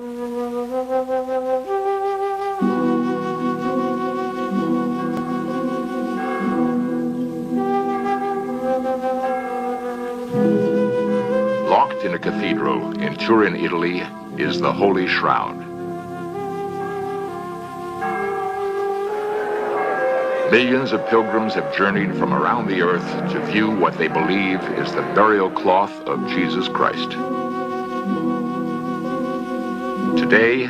Locked in a cathedral in Turin, Italy, is the Holy Shroud. Millions of pilgrims have journeyed from around the earth to view what they believe is the burial cloth of Jesus Christ. Today,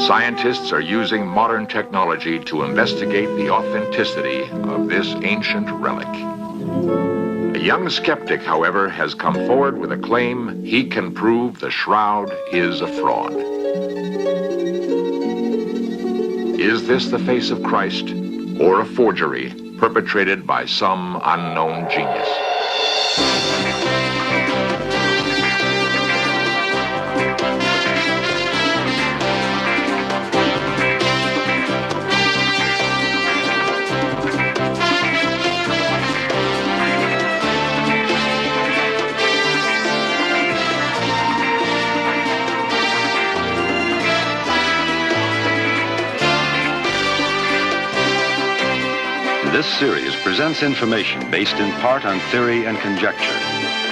scientists are using modern technology to investigate the authenticity of this ancient relic. A young skeptic, however, has come forward with a claim he can prove the shroud is a fraud. Is this the face of Christ, or a forgery perpetrated by some unknown genius? This series presents information based in part on theory and conjecture.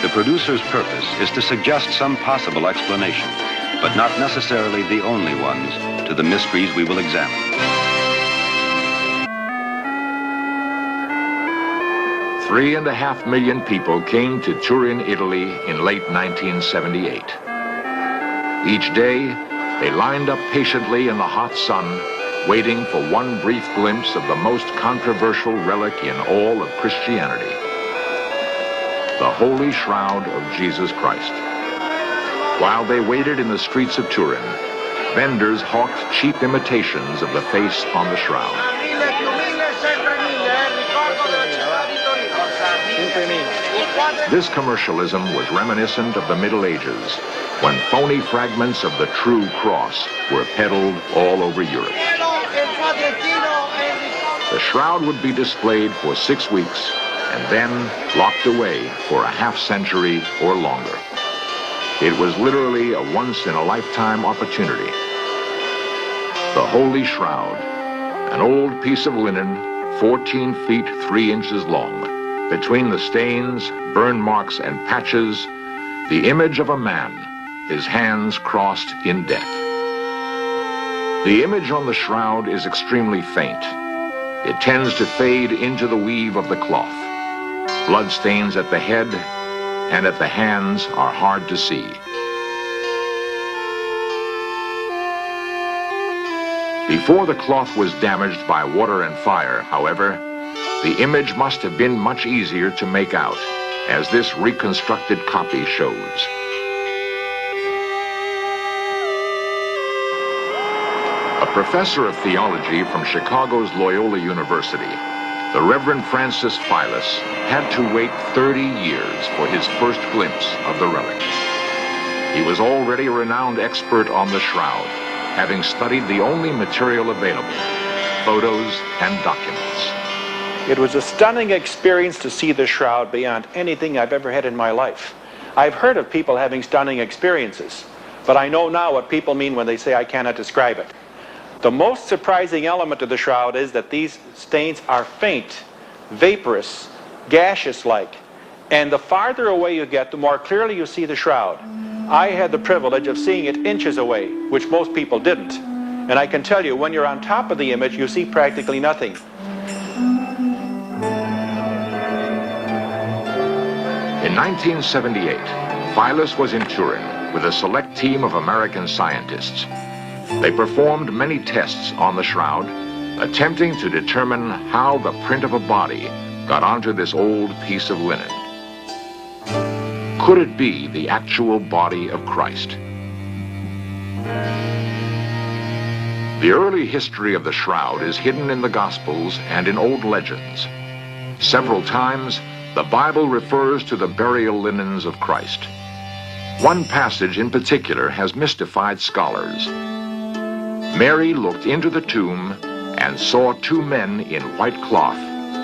The producer's purpose is to suggest some possible explanation, but not necessarily the only ones, to the mysteries we will examine. Three and a half million people came to Turin, Italy in late 1978. Each day, they lined up patiently in the hot sun, waiting for one brief glimpse of the most controversial relic in all of Christianity, the Holy Shroud of Jesus Christ. While they waited in the streets of Turin, vendors hawked cheap imitations of the face on the shroud. This commercialism was reminiscent of the Middle Ages, when phony fragments of the true cross were peddled all over Europe. The shroud would be displayed for 6 weeks and then locked away for a half-century or longer. It was literally a once-in-a-lifetime opportunity. The Holy Shroud, an old piece of linen 14 feet 3 inches long. Between the stains, burn marks, and patches, the image of a man, his hands crossed in death. The image on the shroud is extremely faint. It tends to fade into the weave of the cloth. Blood stains at the head and at the hands are hard to see. Before the cloth was damaged by water and fire, however, the image must have been much easier to make out, as this reconstructed copy shows. A professor of theology from Chicago's Loyola University, the Reverend Francis Philus, had to wait 30 years for his first glimpse of the relic. He was already a renowned expert on the shroud, having studied the only material available, photos and documents. It was a stunning experience to see the shroud beyond anything I've ever had in my life. I've heard of people having stunning experiences, but I know now what people mean when they say I cannot describe it. The most surprising element of the shroud is that these stains are faint, vaporous, gaseous-like, and the farther away you get, the more clearly you see the shroud. I had the privilege of seeing it inches away, which most people didn't. And I can tell you, when you're on top of the image, you see practically nothing. In 1978, Philus was in Turin with a select team of American scientists. They performed many tests on the shroud, attempting to determine how the print of a body got onto this old piece of linen. Could it be the actual body of Christ? The early history of the shroud is hidden in the Gospels and in old legends. Several times, the Bible refers to the burial linens of Christ. One passage in particular has mystified scholars. Mary looked into the tomb and saw 2 men in white cloth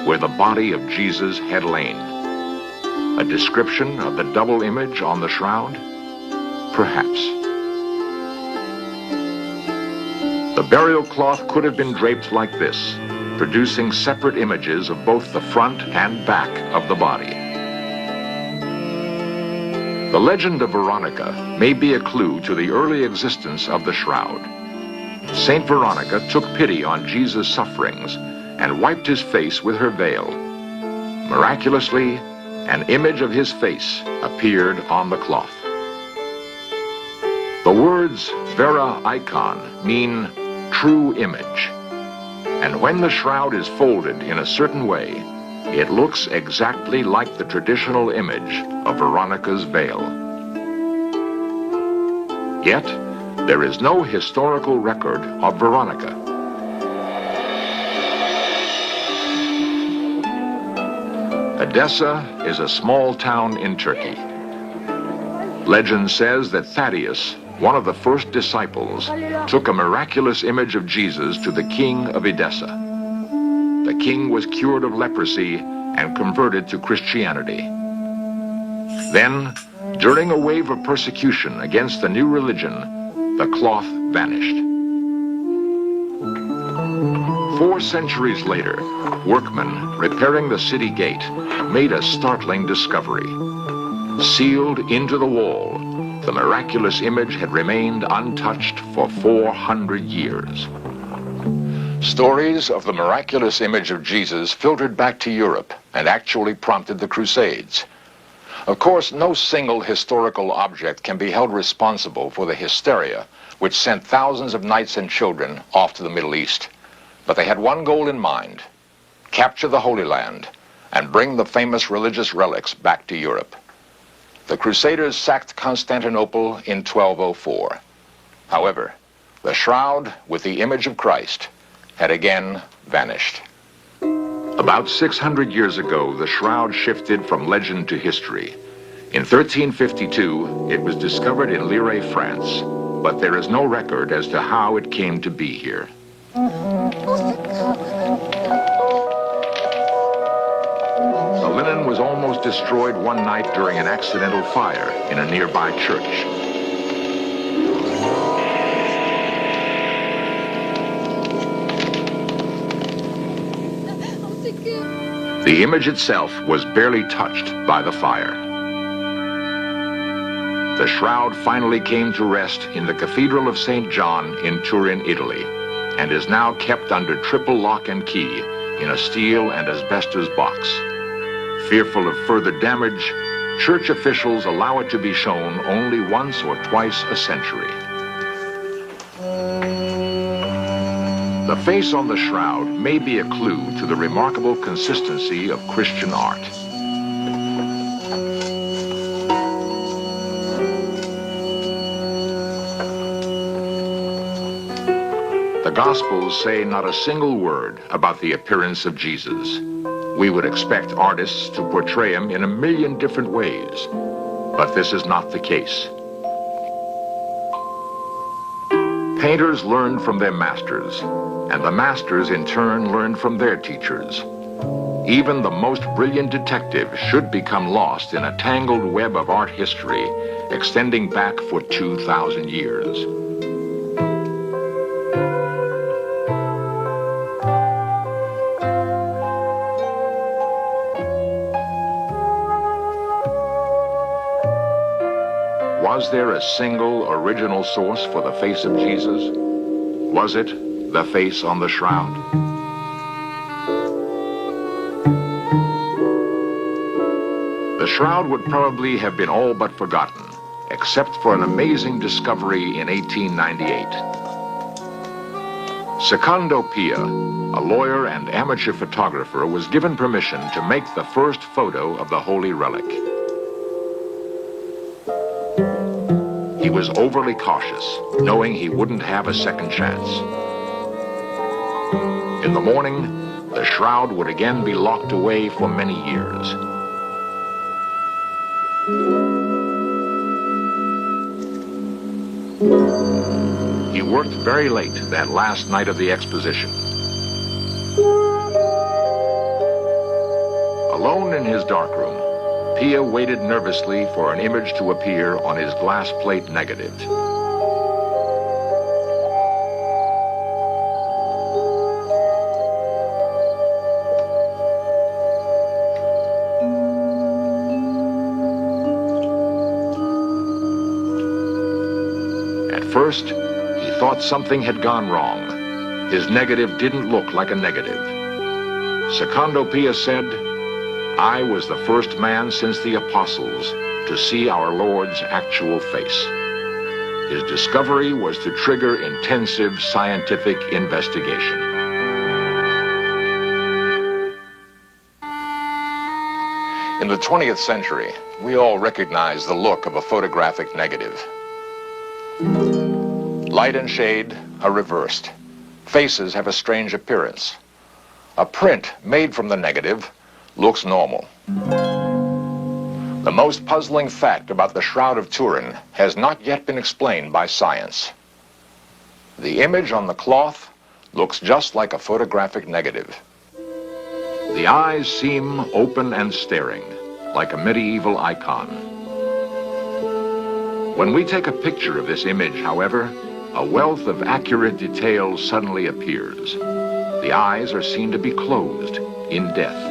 where the body of Jesus had lain. A description of the double image on the shroud? Perhaps. The burial cloth could have been draped like this, producing separate images of both the front and back of the body. The legend of Veronica may be a clue to the early existence of the shroud. Saint Veronica took pity on Jesus' sufferings and wiped his face with her veil. Miraculously, an image of his face appeared on the cloth. The words vera icon mean true image. And when the shroud is folded in a certain way, it looks exactly like the traditional image of Veronica's veil. Yet, there is no historical record of Veronica. Edessa is a small town in Turkey. Legend says that Thaddeus, one of the first disciples, took a miraculous image of Jesus to the king of Edessa. The king was cured of leprosy and converted to Christianity. Then, during a wave of persecution against the new religion, the cloth vanished. 4 centuries later, workmen repairing the city gate made a startling discovery. Sealed into the wall, the miraculous image had remained untouched for 400 years. Stories of the miraculous image of Jesus filtered back to Europe and actually prompted the Crusades. Of course, no single historical object can be held responsible for the hysteria which sent thousands of knights and children off to the Middle East. But they had one goal in mind: capture the Holy Land and bring the famous religious relics back to Europe. The Crusaders sacked Constantinople in 1204. However, the shroud with the image of Christ had again vanished. About 600 years ago, the shroud shifted from legend to history. In 1352, it was discovered in Lire, France, but there is no record as to how it came to be here. The linen was almost destroyed one night during an accidental fire in a nearby church. The image itself was barely touched by the fire. The shroud finally came to rest in the Cathedral of St. John in Turin, Italy, and is now kept under triple lock and key in a steel and asbestos box. Fearful of further damage, church officials allow it to be shown only once or twice a century. The face on the shroud may be a clue to the remarkable consistency of Christian art. The Gospels say not a single word about the appearance of Jesus. We would expect artists to portray him in a million different ways, but this is not the case. Painters learned from their masters, and the masters in turn learned from their teachers. Even the most brilliant detective should become lost in a tangled web of art history extending back for 2,000 years. Was there a single original source for the face of Jesus? Was it the face on the shroud? The shroud would probably have been all but forgotten, except for an amazing discovery in 1898. Secondo Pia, a lawyer and amateur photographer, was given permission to make the first photo of the holy relic. He was overly cautious, knowing he wouldn't have a second chance. In the morning, the shroud would again be locked away for many years. He worked very late that last night of the exposition. Alone in his darkroom, Pia waited nervously for an image to appear on his glass plate negative. first, he thought something had gone wrong. His negative didn't look like a negative. Secondo Pia said, "I was the first man since the apostles to see our Lord's actual face." His discovery was to trigger intensive scientific investigation. In the 20th century, we all recognize the look of a photographic negative. Light and shade are reversed. Faces have a strange appearance. A print made from the negative looks normal. The most puzzling fact about the Shroud of Turin has not yet been explained by science. The image on the cloth looks just like a photographic negative. The eyes seem open and staring, like a medieval icon. When we take a picture of this image, however, a wealth of accurate detail suddenly appears. The eyes are seen to be closed in death.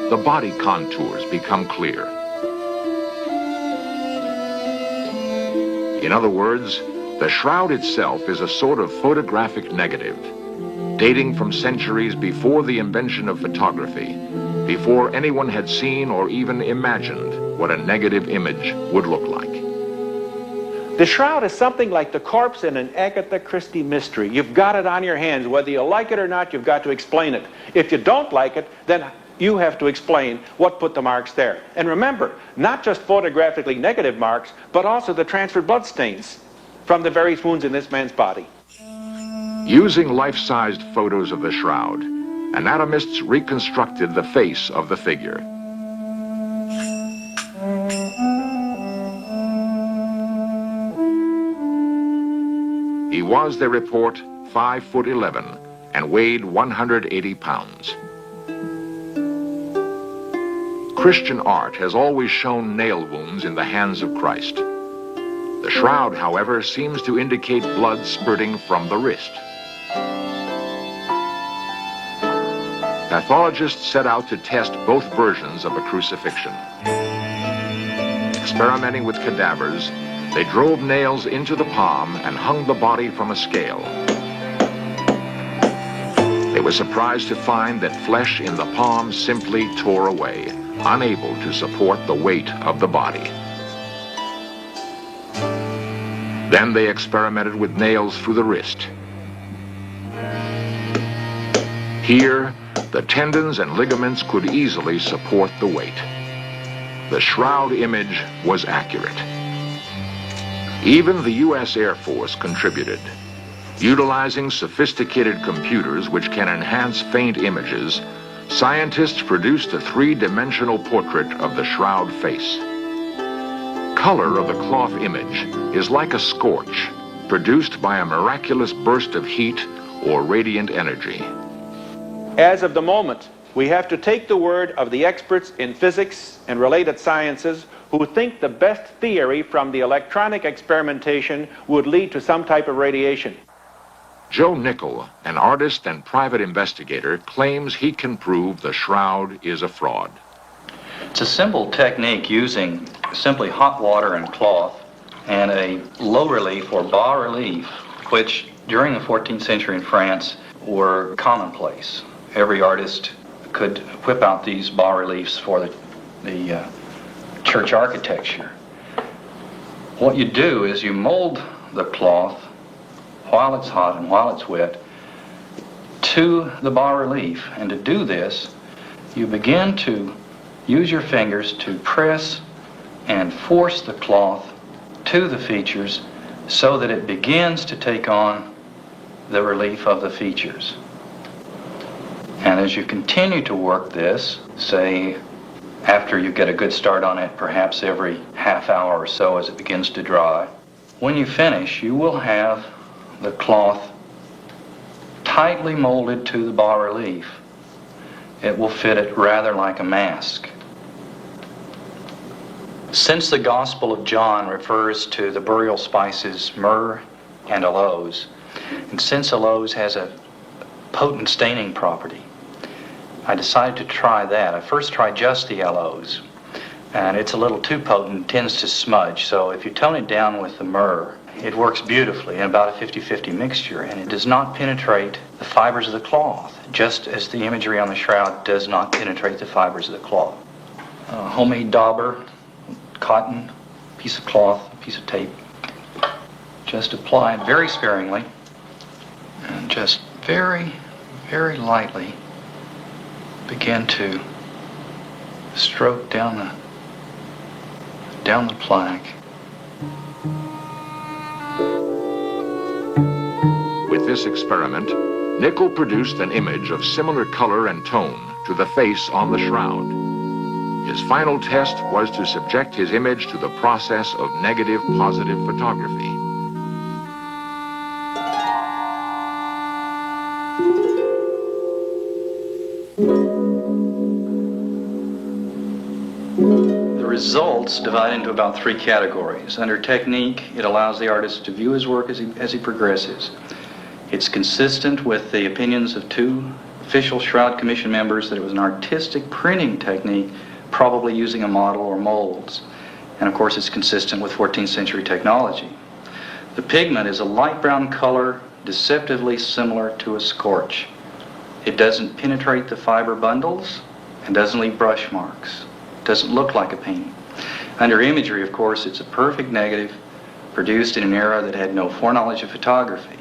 The body contours become clear. In other words, the shroud itself is a sort of photographic negative, dating from centuries before the invention of photography, before anyone had seen or even imagined what a negative image would look like. The shroud is something like the corpse in an Agatha Christie mystery. You've got it on your hands. Whether you like it or not, you've got to explain it. If you don't like it, then you have to explain what put the marks there. And remember, not just photographically negative marks, but also the transferred blood stains from the various wounds in this man's body. Using life-sized photos of the shroud, anatomists reconstructed the face of the figure. He was, they report, 5'11" and weighed 180 pounds. Christian art has always shown nail wounds in the hands of Christ. The shroud, however, seems to indicate blood spurting from the wrist. Pathologists set out to test both versions of a crucifixion. Experimenting with cadavers, they drove nails into the palm and hung the body from a scale. They were surprised to find that flesh in the palm simply tore away, unable to support the weight of the body. Then they experimented with nails through the wrist. Here, the tendons and ligaments could easily support the weight. The shroud image was accurate. Even the U.S. Air Force contributed. Utilizing sophisticated computers which can enhance faint images, scientists produced a three-dimensional portrait of the shroud face. Color of the cloth image is like a scorch, produced by a miraculous burst of heat or radiant energy. As of the moment, we have to take the word of the experts in physics and related sciences who think the best theory from the electronic experimentation would lead to some type of radiation. Joe Nickel, an artist and private investigator, claims he can prove the shroud is a fraud. It's a simple technique using simply hot water and cloth and a low relief or bas relief, which during the 14th century in France were commonplace. Every artist could whip out these bas reliefs for the church architecture. What you do is you mold the cloth while it's hot and while it's wet to the bas relief. And to do this, you begin to use your fingers to press and force the cloth to the features so that it begins to take on the relief of the features. And as you continue to work this, say after you get a good start on it, perhaps every half hour or so as it begins to dry, when you finish, you will have the cloth tightly molded to the bas relief. It will fit it rather like a mask. Since the Gospel of John refers to the burial spices myrrh and aloes, and since aloes has a potent staining property, I decided to try that. I first tried just the aloes, and it's a little too potent, tends to smudge. So if you tone it down with the myrrh, it works beautifully in about a 50-50 mixture, and it does not penetrate the fibers of the cloth, just as the imagery on the shroud does not penetrate the fibers of the cloth. Homemade dauber, cotton, piece of cloth, piece of tape. Just apply it very sparingly, and just very, very lightly begin to stroke down the plaque. With this experiment, Nickel produced an image of similar color and tone to the face on the shroud. His final test was to subject his image to the process of negative-positive photography. The results divide into about 3 categories. Under technique, it allows the artist to view his work as he progresses. It's consistent with the opinions of 2 official Shroud Commission members that it was an artistic printing technique, probably using a model or molds. And of course, it's consistent with 14th century technology. The pigment is a light brown color, deceptively similar to a scorch. It doesn't penetrate the fiber bundles and doesn't leave brush marks. It doesn't look like a painting. Under imagery, of course, it's a perfect negative produced in an era that had no foreknowledge of photography.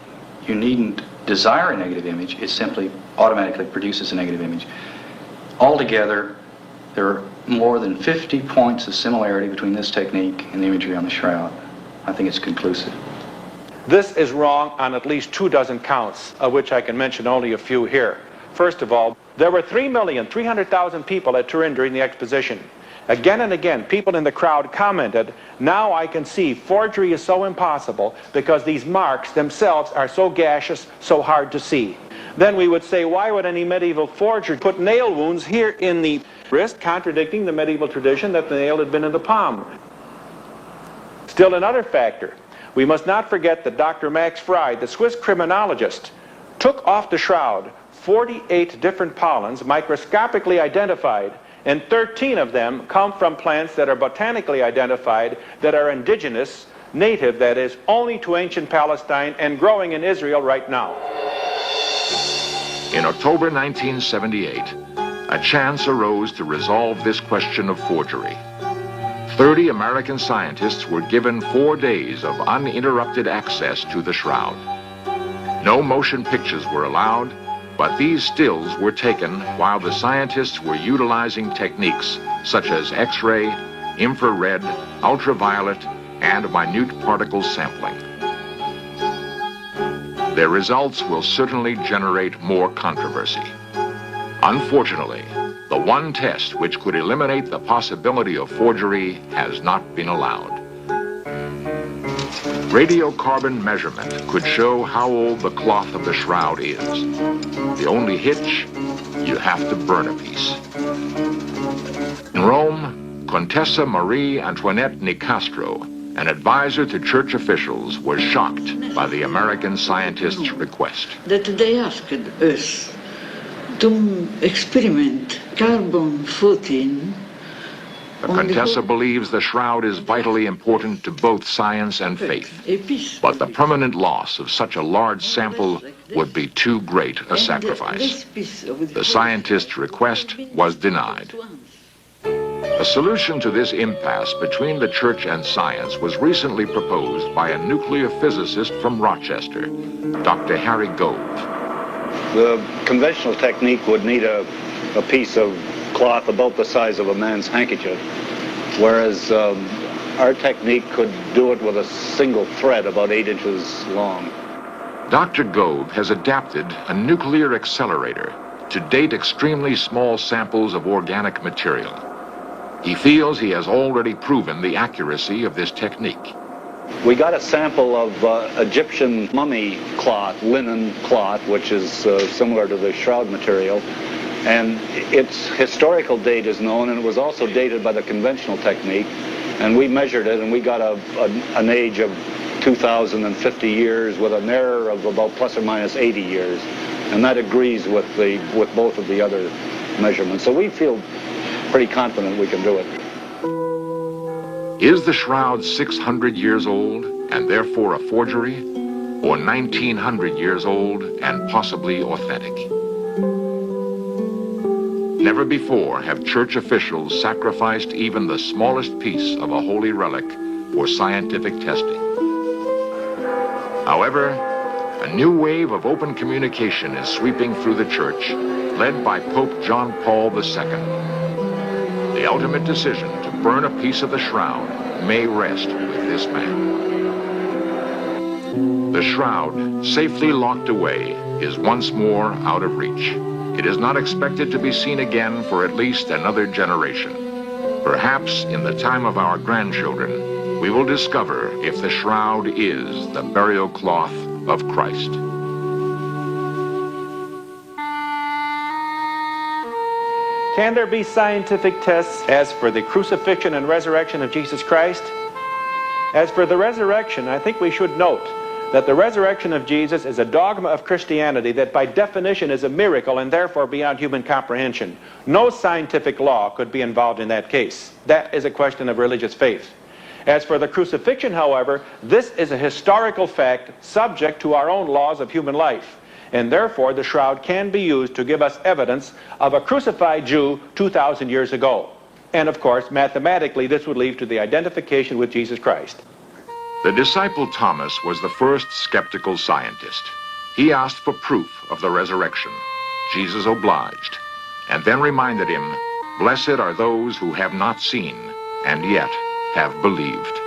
You needn't desire a negative image, it simply automatically produces a negative image. Altogether, there are more than 50 points of similarity between this technique and the imagery on the shroud. I think it's conclusive. This is wrong on at least 24 counts, of which I can mention only a few here. First of all, there were 3,300,000 people at Turin during the exposition. Again and again, people in the crowd commented, "Now I can see forgery is so impossible because these marks themselves are so gaseous, so hard to see." Then we would say, why would any medieval forger put nail wounds here in the wrist, contradicting the medieval tradition that the nail had been in the palm? Still another factor. We must not forget that Dr. Max Fried, the Swiss criminologist, took off the shroud 48 different pollens, microscopically identified, and 13 of them come from plants that are botanically identified, that are indigenous, native, that is, only to ancient Palestine and growing in Israel right now. In October 1978, a chance arose to resolve this question of forgery. 30 American scientists were given 4 days of uninterrupted access to the shroud. No motion pictures were allowed, but these stills were taken while the scientists were utilizing techniques such as X-ray, infrared, ultraviolet, and minute particle sampling. Their results will certainly generate more controversy. Unfortunately, the one test which could eliminate the possibility of forgery has not been allowed. Radiocarbon measurement could show how old the cloth of the shroud is. The only hitch, you have to burn a piece. In Rome, Contessa Marie Antoinette Nicastro, an advisor to church officials, was shocked by the American scientists' request. That they asked us to experiment carbon 14. The Contessa believes the shroud is vitally important to both science and faith, but the permanent loss of such a large sample would be too great a sacrifice. The scientist's request was denied. A solution to this impasse between the church and science was recently proposed by a nuclear physicist from Rochester, Dr. Harry Gove. The conventional technique would need a piece of cloth about the size of a man's handkerchief, whereas our technique could do it with a single thread about 8 inches long. Dr. Gove has adapted a nuclear accelerator to date extremely small samples of organic material. He feels he has already proven the accuracy of this technique. We got a sample of Egyptian mummy cloth, linen cloth, which is similar to the shroud material, and its historical date is known, and it was also dated by the conventional technique, and we measured it, and we got an age of 2,050 years with an error of about plus or minus 80 years, and that agrees with both of the other measurements. So we feel pretty confident we can do it. Is the shroud 600 years old and therefore a forgery, or 1900 years old and possibly authentic? Never before have church officials sacrificed even the smallest piece of a holy relic for scientific testing. However, a new wave of open communication is sweeping through the church, led by Pope John Paul II. The ultimate decision to burn a piece of the shroud may rest with this man. The shroud, safely locked away, is once more out of reach. It is not expected to be seen again for at least another generation. Perhaps in the time of our grandchildren, we will discover if the shroud is the burial cloth of Christ. Can there be scientific tests as for the crucifixion and resurrection of Jesus Christ? As for the resurrection, I think we should note that the resurrection of Jesus is a dogma of Christianity that by definition is a miracle and therefore beyond human comprehension. No scientific law could be involved in that case. That is a question of religious faith. As for the crucifixion, however, this is a historical fact subject to our own laws of human life. And therefore, the shroud can be used to give us evidence of a crucified Jew 2,000 years ago. And of course, mathematically, this would lead to the identification with Jesus Christ. The disciple Thomas was the first skeptical scientist. He asked for proof of the resurrection. Jesus obliged, and then reminded him, "Blessed are those who have not seen, and yet have believed."